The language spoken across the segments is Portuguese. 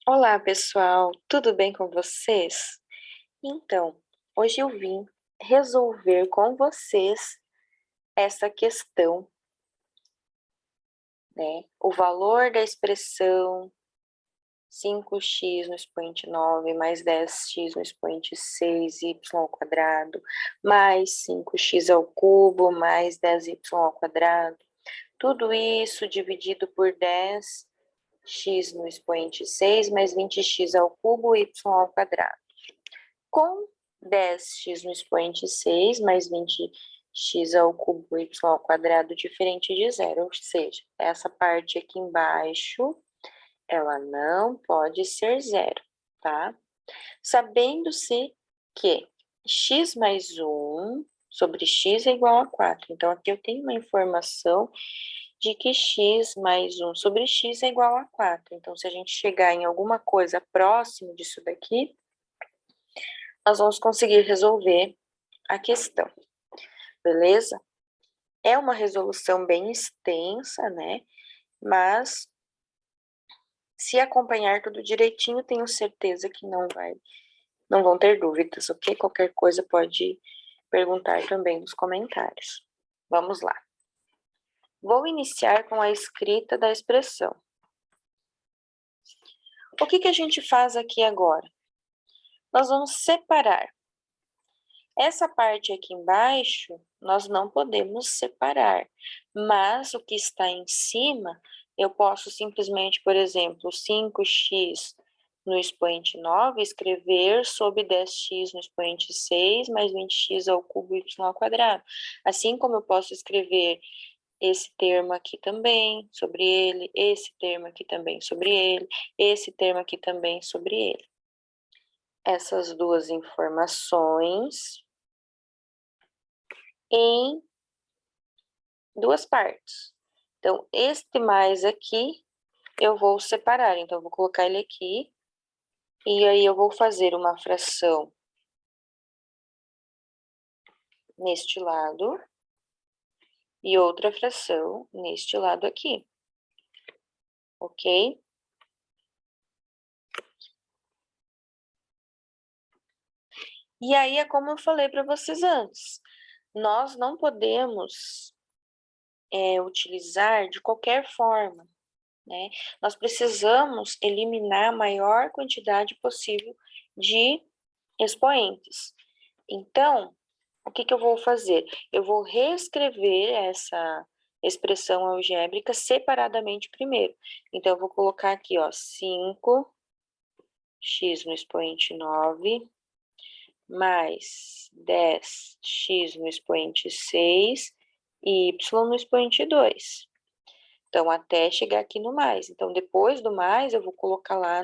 Olá, pessoal, tudo bem com vocês? Então, hoje eu vim resolver com vocês essa questão, né? O valor da expressão 5x no expoente 9 mais 10x no expoente 6y ao quadrado mais 5x ao cubo mais 10y ao quadrado. Tudo isso dividido por 10x no expoente 6 mais 20x ao cubo y ao quadrado. Com 10x no expoente 6 mais 20x ao cubo y ao quadrado diferente de zero, ou seja, essa parte aqui embaixo, ela não pode ser zero, tá? Sabendo-se que x mais 1 sobre x é igual a 4. Então, aqui eu tenho uma informação de que x mais 1 sobre x é igual a 4. Então, se a gente chegar em alguma coisa próximo disso daqui, nós vamos conseguir resolver a questão, beleza? É uma resolução bem extensa, né? Mas, se acompanhar tudo direitinho, tenho certeza que não vão ter dúvidas, ok? Qualquer coisa pode perguntar também nos comentários. Vamos lá. Vou iniciar com a escrita da expressão. O que a gente faz aqui agora? Nós vamos separar. Essa parte aqui embaixo, nós não podemos separar, mas o que está em cima, eu posso simplesmente, por exemplo, 5x no expoente 9, escrever sobre 10x no expoente 6, mais 20x ao cubo y ao quadrado. Assim como eu posso escrever esse termo aqui também sobre ele, esse termo aqui também sobre ele, esse termo aqui também sobre ele. Essas duas informações em duas partes. Então, este mais aqui, eu vou separar. Então, eu vou colocar ele aqui. E aí, eu vou fazer uma fração neste lado. E outra fração neste lado aqui. Ok? E aí, é como eu falei para vocês antes. Nós não podemos utilizar de qualquer forma, né? Nós precisamos eliminar a maior quantidade possível de expoentes. Então, o que eu vou fazer? Eu vou reescrever essa expressão algébrica separadamente primeiro. Então, eu vou colocar aqui, ó, 5x no expoente 9 mais 10x no expoente 6 e y no expoente 2. Então, até chegar aqui no mais. Então, depois do mais, eu vou colocar lá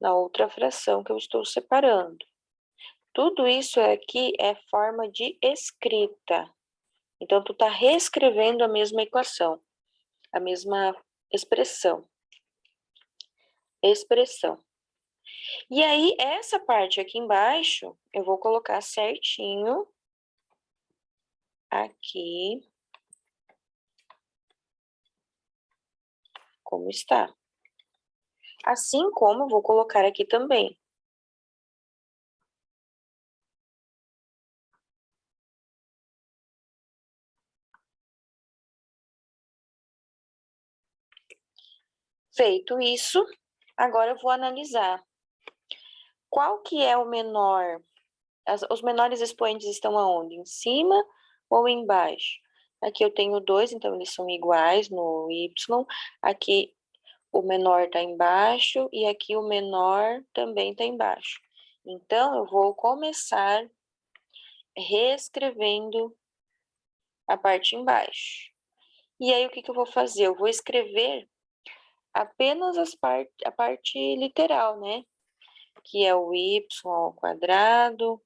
na outra fração que eu estou separando. Tudo isso aqui é forma de escrita. Então, tu tá reescrevendo a mesma equação, a mesma expressão. E aí, essa parte aqui embaixo, eu vou colocar certinho aqui, como está. Assim como eu vou colocar aqui também. Feito isso, agora eu vou analisar. Qual que é o menor? Os menores expoentes estão aonde? Em cima ou embaixo? Aqui eu tenho 2, então eles são iguais no y. Aqui o menor está embaixo e aqui o menor também está embaixo. Então, eu vou começar reescrevendo a parte embaixo. E aí, o que eu vou fazer? Eu vou escrever apenas a parte literal, né? Que é o y ao quadrado,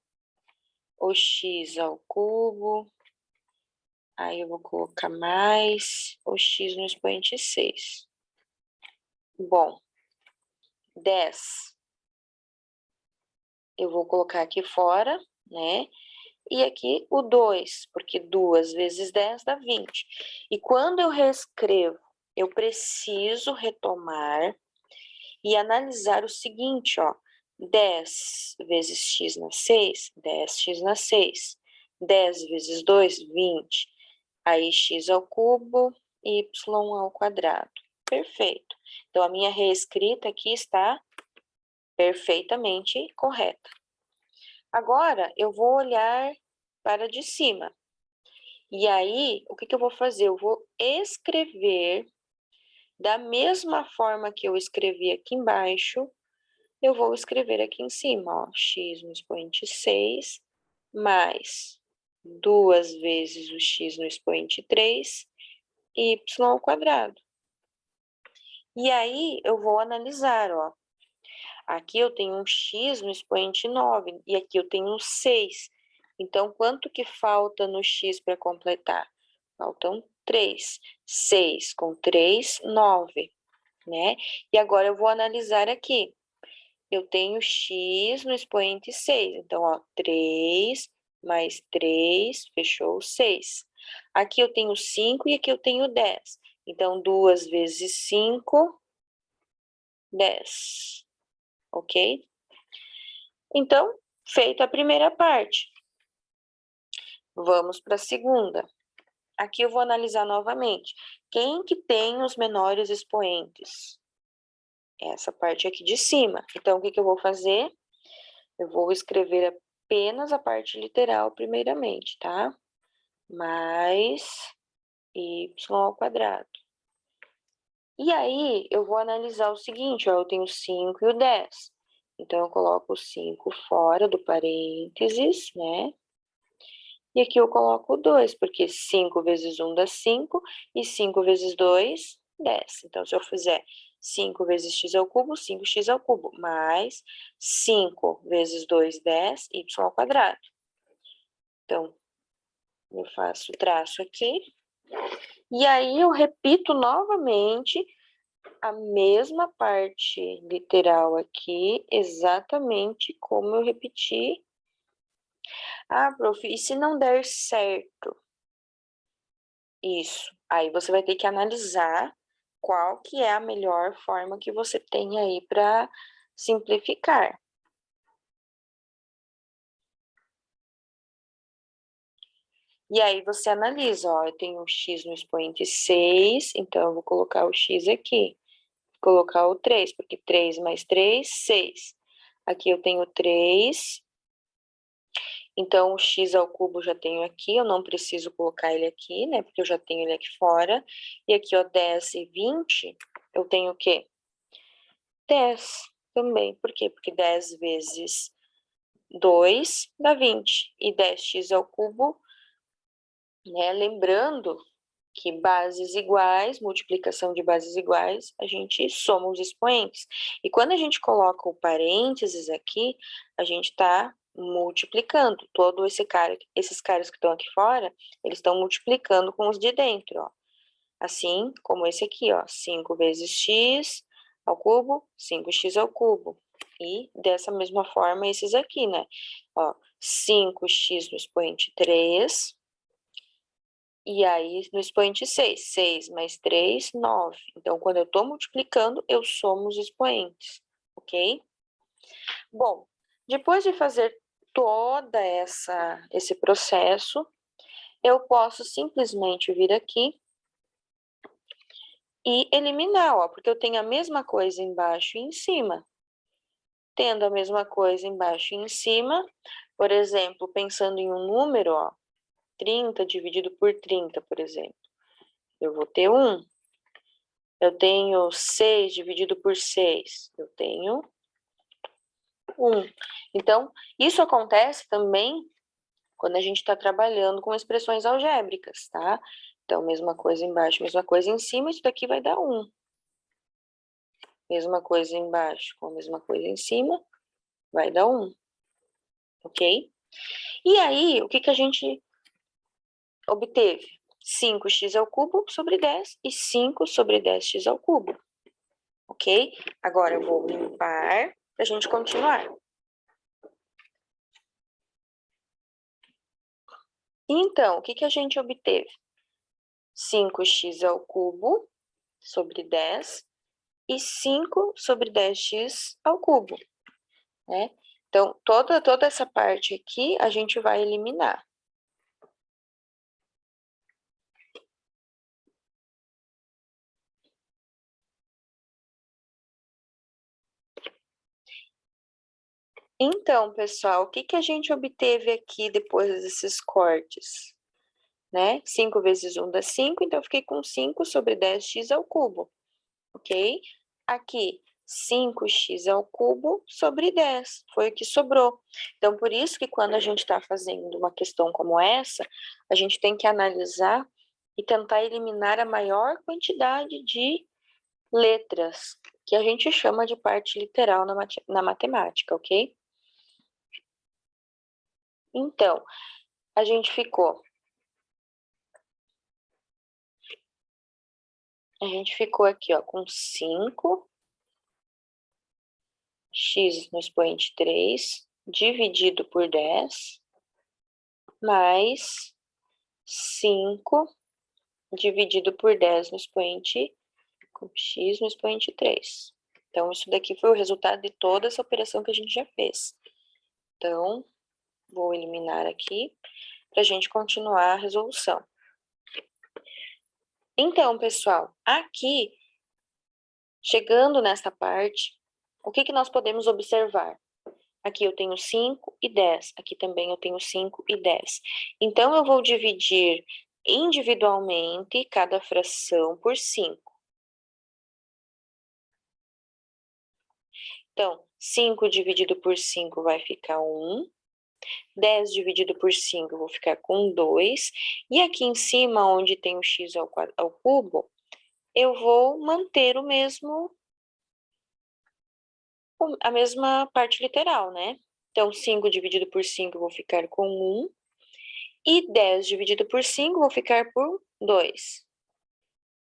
o x ao cubo. Aí, eu vou colocar mais o x no expoente 6. Bom, 10. Eu vou colocar aqui fora, né? E aqui o 2, porque 2 vezes 10 dá 20. E quando eu reescrevo, eu preciso retomar e analisar o seguinte, ó. 10 vezes x na 6, 10x na 6. 10 vezes 2, 20. Aí x ao cubo, y ao quadrado. Perfeito. Então, a minha reescrita aqui está perfeitamente correta. Agora, eu vou olhar para de cima. E aí, o que eu vou fazer? Eu vou escrever da mesma forma que eu escrevi aqui embaixo, eu vou escrever aqui em cima, ó, x no expoente 6, mais 2 vezes o x no expoente 3, y ao quadrado. E aí, eu vou analisar, ó. Aqui eu tenho um x no expoente 9, e aqui eu tenho um 6. Então, quanto que falta no x para completar? Faltam 3. 6 com 3, 9, né? E agora eu vou analisar aqui. Eu tenho x no expoente 6. Então, ó, 3 mais 3, fechou 6. Aqui eu tenho 5 e aqui eu tenho 10. Então, 2 vezes 5, 10. Ok? Então, feita a primeira parte. Vamos para a segunda. Aqui eu vou analisar novamente. Quem que tem os menores expoentes? Essa parte aqui de cima. Então, o que eu vou fazer? Eu vou escrever apenas a parte literal primeiramente, tá? Mais y ao quadrado. E aí, eu vou analisar o seguinte, ó, eu tenho 5 e o 10. Então, eu coloco o 5 fora do parênteses, né? E aqui eu coloco o 2, porque 5 vezes 1 dá 5, e 5 vezes 2, 10. Então, se eu fizer 5 vezes x ao cubo, 5x ao cubo, mais 5 vezes 2, 10, y ao quadrado. Então, eu faço o traço aqui, e aí eu repito novamente a mesma parte literal aqui, exatamente como eu repeti. Ah, prof, e se não der certo? Isso. Aí você vai ter que analisar qual que é a melhor forma que você tem aí para simplificar. E aí você analisa, ó, eu tenho um x no expoente 6, então eu vou colocar o x aqui. Vou colocar o 3, porque 3 mais 3, 6. Aqui eu tenho 3. Então, o x ao cubo eu já tenho aqui, eu não preciso colocar ele aqui, né? Porque eu já tenho ele aqui fora. E aqui, ó, 10 e 20, eu tenho o quê? 10 também. Por quê? Porque 10 vezes 2 dá 20. E 10x ao cubo, né? Lembrando que bases iguais, multiplicação de bases iguais, a gente soma os expoentes. E quando a gente coloca o parênteses aqui, a gente está multiplicando. Todo esses caras que estão aqui fora, eles estão multiplicando com os de dentro, ó. Assim como esse aqui, ó, 5 vezes x ao cubo, 5x ao cubo. E dessa mesma forma esses aqui, né? Ó, 5x no expoente 3, e aí, no expoente 6, 6 mais 3, 9. Então, quando eu estou multiplicando, eu somo os expoentes, ok? Bom, depois de fazer esse processo, eu posso simplesmente vir aqui e eliminar, ó, porque eu tenho a mesma coisa embaixo e em cima. Tendo a mesma coisa embaixo e em cima, por exemplo, pensando em um número, ó, 30 dividido por 30, por exemplo. Eu vou ter 1. Eu tenho 6 dividido por 6. Eu tenho 1. Então, isso acontece também quando a gente está trabalhando com expressões algébricas, tá? Então, mesma coisa embaixo, mesma coisa em cima, isso daqui vai dar 1. Mesma coisa embaixo com a mesma coisa em cima, vai dar 1. Ok? E aí, o que a gente obteve? 5x ao cubo sobre 10 e 5 sobre 10x ao cubo. Ok? Agora eu vou limpar para a gente continuar. Então, o que a gente obteve? 5x ao cubo sobre 10 e 5 sobre 10x ao cubo, né? Então, toda essa parte aqui a gente vai eliminar. Então, pessoal, o que que a gente obteve aqui depois desses cortes? Né? 5 vezes 1 dá 5, então eu fiquei com 5 sobre 10x ao cubo, ok? Aqui, 5x ao cubo sobre 10, foi o que sobrou. Então, por isso que quando a gente está fazendo uma questão como essa, a gente tem que analisar e tentar eliminar a maior quantidade de letras, que a gente chama de parte literal na matemática, ok? Então, a gente ficou aqui, ó, com 5x no expoente 3, dividido por 10, mais 5 dividido por 10 no expoente, com x no expoente 3. Então, isso daqui foi o resultado de toda essa operação que a gente já fez. Então, vou eliminar aqui para a gente continuar a resolução. Então, pessoal, aqui, chegando nessa parte, o que que nós podemos observar? Aqui eu tenho 5 e 10, aqui também eu tenho 5 e 10. Então, eu vou dividir individualmente cada fração por 5. Então, 5 dividido por 5 vai ficar 1. 10 dividido por 5 eu vou ficar com 2. E aqui em cima, onde tem o x ao cubo, eu vou manter a mesma parte literal, né? Então, 5 dividido por 5 eu vou ficar com 1. E 10 dividido por 5 eu vou ficar por 2.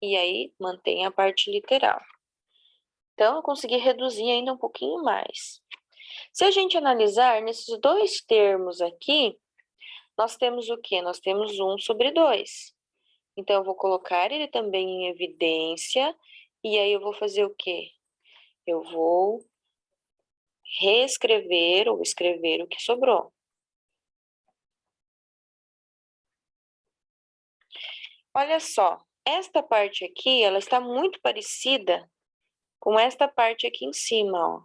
E aí, mantém a parte literal. Então, eu consegui reduzir ainda um pouquinho mais. Se a gente analisar nesses dois termos aqui, nós temos o quê? Nós temos 1 sobre 2. Então, eu vou colocar ele também em evidência, e aí eu vou fazer o quê? Eu vou reescrever ou escrever o que sobrou. Olha só, esta parte aqui, ela está muito parecida com esta parte aqui em cima, ó.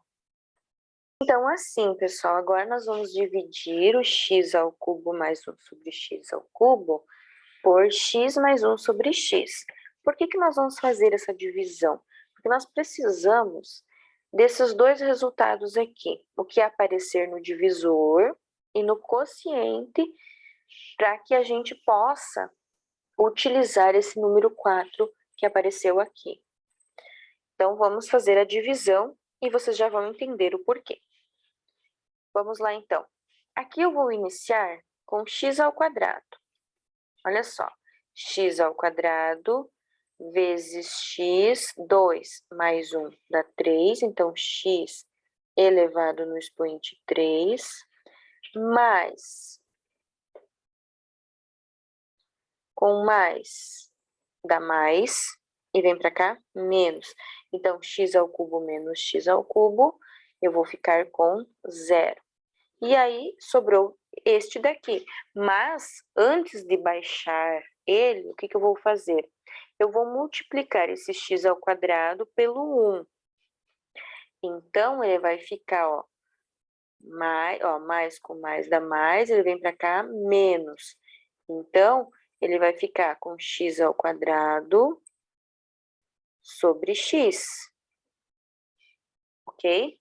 Então, assim, pessoal, agora nós vamos dividir o x ao cubo mais 1 sobre x ao cubo por x mais 1 sobre x. Por que que nós vamos fazer essa divisão? Porque nós precisamos desses dois resultados aqui, o que aparecer no divisor e no quociente, para que a gente possa utilizar esse número 4 que apareceu aqui. Então, vamos fazer a divisão e vocês já vão entender o porquê. Vamos lá, então. Aqui eu vou iniciar com x ao quadrado. Olha só, x ao quadrado vezes x, 2 mais 1 dá 3, então x elevado no expoente 3, mais, com mais, dá mais, e vem para cá, menos. Então, x ao cubo menos x ao cubo, eu vou ficar com 0. E aí, sobrou este daqui. Mas, antes de baixar ele, o que que eu vou fazer? Eu vou multiplicar esse x ao quadrado pelo 1. Então, ele vai ficar, ó, mais com mais dá mais, ele vem para cá, menos. Então, ele vai ficar com x ao quadrado sobre x. Ok?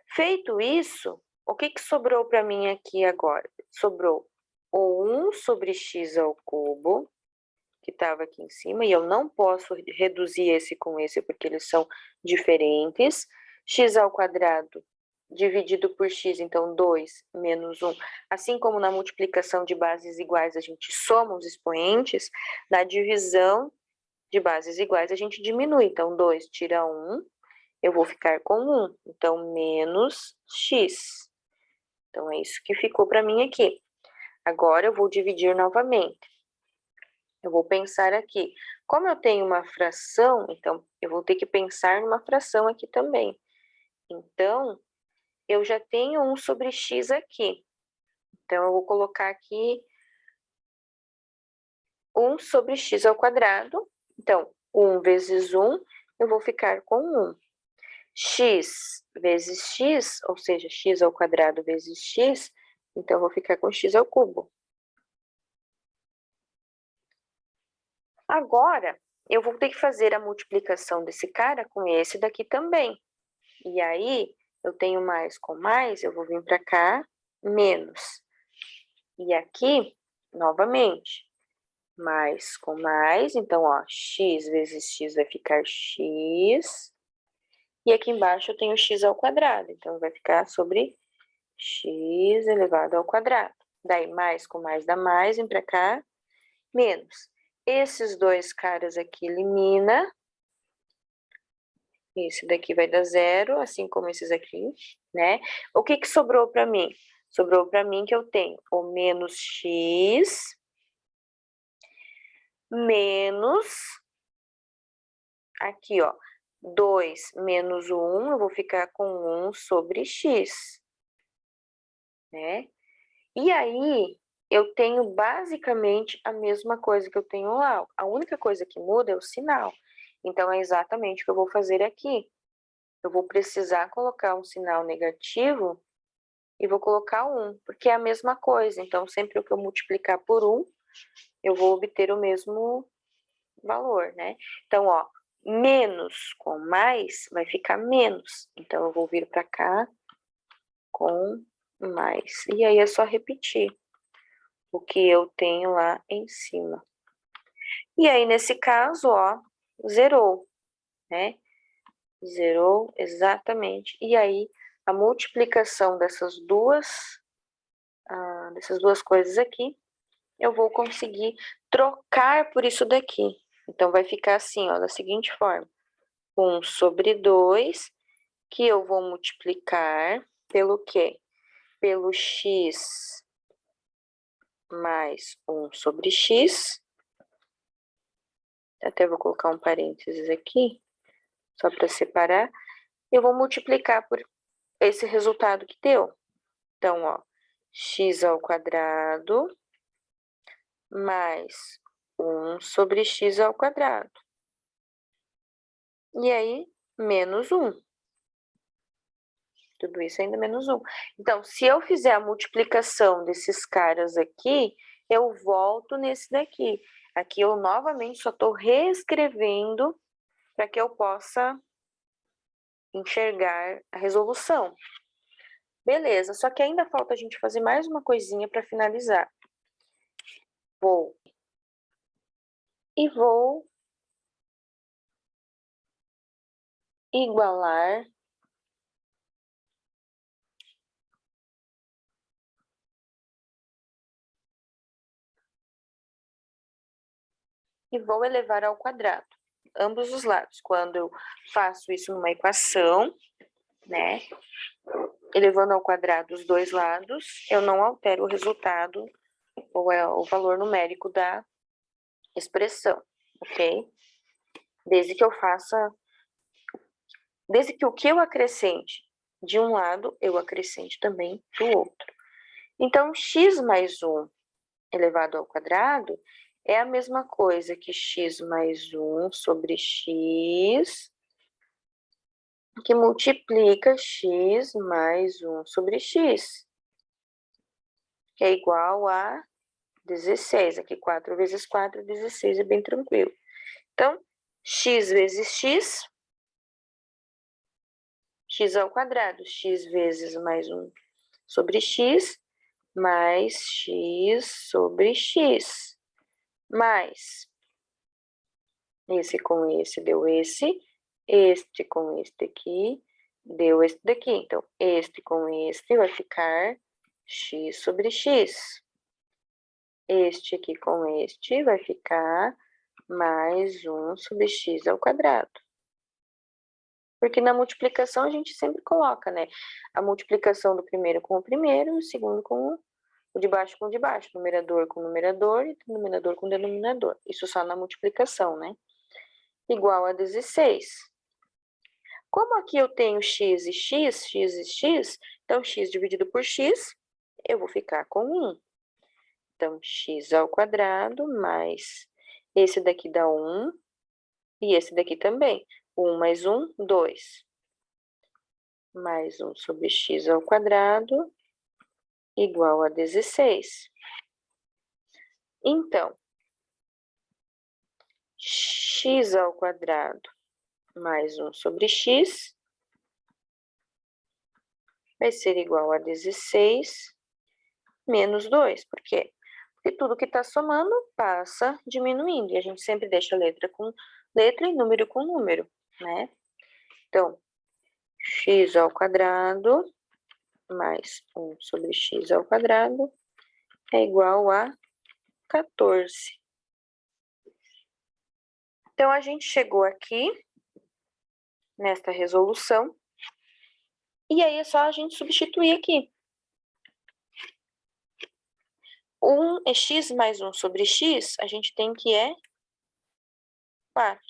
Feito isso, o que que sobrou para mim aqui agora? Sobrou o 1 sobre x ao cubo, que estava aqui em cima, e eu não posso reduzir esse com esse, porque eles são diferentes. X ao quadrado dividido por x, então 2 menos 1. Assim como na multiplicação de bases iguais a gente soma os expoentes, na divisão de bases iguais a gente diminui. Então, 2 tira 1, eu vou ficar com 1. Então, menos x. Então, é isso que ficou para mim aqui. Agora, eu vou dividir novamente. Eu vou pensar aqui. Como eu tenho uma fração, então eu vou ter que pensar numa fração aqui também. Então, eu já tenho 1 sobre x aqui. Então, eu vou colocar aqui 1 sobre x ao quadrado. Então, 1 vezes 1, eu vou ficar com 1. X vezes x, ou seja, x ao quadrado vezes x, então eu vou ficar com x ao cubo. Agora, eu vou ter que fazer a multiplicação desse cara com esse daqui também. E aí, eu tenho mais com mais, eu vou vir para cá, menos. E aqui, novamente, mais com mais, então, ó, x vezes x vai ficar x. E aqui embaixo eu tenho x ao quadrado, então vai ficar sobre x elevado ao quadrado. Daí, mais com mais dá mais, vem para cá, menos. Esses dois caras aqui elimina. Esse daqui vai dar zero, assim como esses aqui, né? O que que sobrou para mim? Sobrou para mim que eu tenho o menos x menos, aqui, ó, 2 menos 1, eu vou ficar com 1 sobre x, né? E aí, eu tenho basicamente a mesma coisa que eu tenho lá. A única coisa que muda é o sinal. Então, é exatamente o que eu vou fazer aqui. Eu vou precisar colocar um sinal negativo e vou colocar 1, porque é a mesma coisa. Então, sempre que eu multiplicar por 1, eu vou obter o mesmo valor, né? Então, ó, menos com mais vai ficar menos. Então, eu vou vir para cá com mais. E aí é só repetir o que eu tenho lá em cima. E aí, nesse caso, ó, zerou, né? Zerou exatamente. E aí, a multiplicação dessas duas coisas aqui, eu vou conseguir trocar por isso daqui. Então, vai ficar assim, ó, da seguinte forma. 1 sobre 2, que eu vou multiplicar pelo quê? Pelo x mais 1 sobre x. Até vou colocar um parênteses aqui, só para separar. Eu vou multiplicar por esse resultado que deu. Então, ó, x ao quadrado mais 1 sobre x ao quadrado. E aí, menos 1. Tudo isso ainda menos 1. Então, se eu fizer a multiplicação desses caras aqui, eu volto nesse daqui. Aqui eu novamente só estou reescrevendo para que eu possa enxergar a resolução. Beleza, só que ainda falta a gente fazer mais uma coisinha para finalizar. Vou igualar e vou elevar ao quadrado, ambos os lados. Quando eu faço isso numa equação, né, elevando ao quadrado os dois lados, eu não altero o resultado ou o valor numérico da expressão, ok? Desde que o que eu acrescente de um lado, eu acrescente também do outro. Então, x mais 1 elevado ao quadrado é a mesma coisa que x mais 1 sobre x, que multiplica x mais 1 sobre x, que é igual a 16. Aqui 4 vezes 4, 16, é bem tranquilo. Então, x vezes x ao quadrado, x vezes mais 1 sobre x, mais x sobre x, mais esse com esse deu este com este aqui deu este daqui. Então, este com este vai ficar x sobre x. Este aqui com este vai ficar mais 1 sobre x ao quadrado. Porque na multiplicação a gente sempre coloca, né? A multiplicação do primeiro com o primeiro, o segundo com o de baixo com o de baixo, numerador com numerador e denominador com denominador. Isso só na multiplicação, né? Igual a 16. Como aqui eu tenho x e x, então x dividido por x, eu vou ficar com 1. Então, x ao quadrado mais esse daqui dá 1 e esse daqui também. 1 mais 1, 2. Mais 1 sobre x ao quadrado igual a 16. Então, x ao quadrado mais 1 sobre x vai ser igual a 16 menos 2. Por quê? Porque tudo que está somando passa diminuindo. E a gente sempre deixa letra com letra e número com número, né? Então, x ao quadrado mais 1 sobre x ao quadrado é igual a 14. Então, a gente chegou aqui nesta resolução. E aí é só a gente substituir aqui. 1 é x mais 1 sobre x, a gente tem que é 4.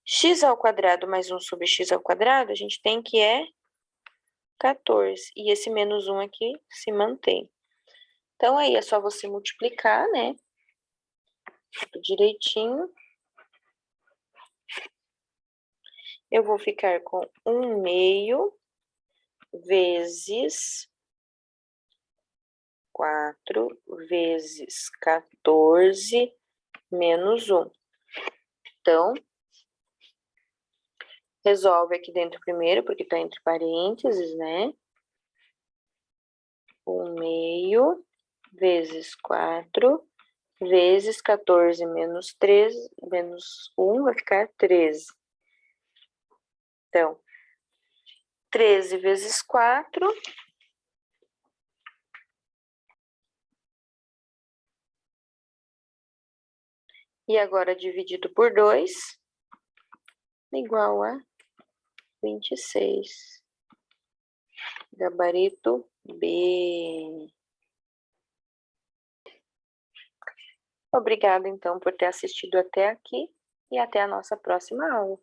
X ao quadrado mais 1 sobre x ao quadrado, a gente tem que é 14. E esse menos 1 aqui se mantém. Então, aí é só você multiplicar, né? Tudo direitinho. Eu vou ficar com 1 meio vezes 4 vezes 14 menos 1. Então, resolve aqui dentro primeiro, porque está entre parênteses, né? 1 meio vezes 4 vezes 14 menos 3, menos 1 vai ficar 13. Então, 13 vezes 4. E agora dividido por 2, igual a 26. Gabarito B. Obrigada, então, por ter assistido até aqui e até a nossa próxima aula.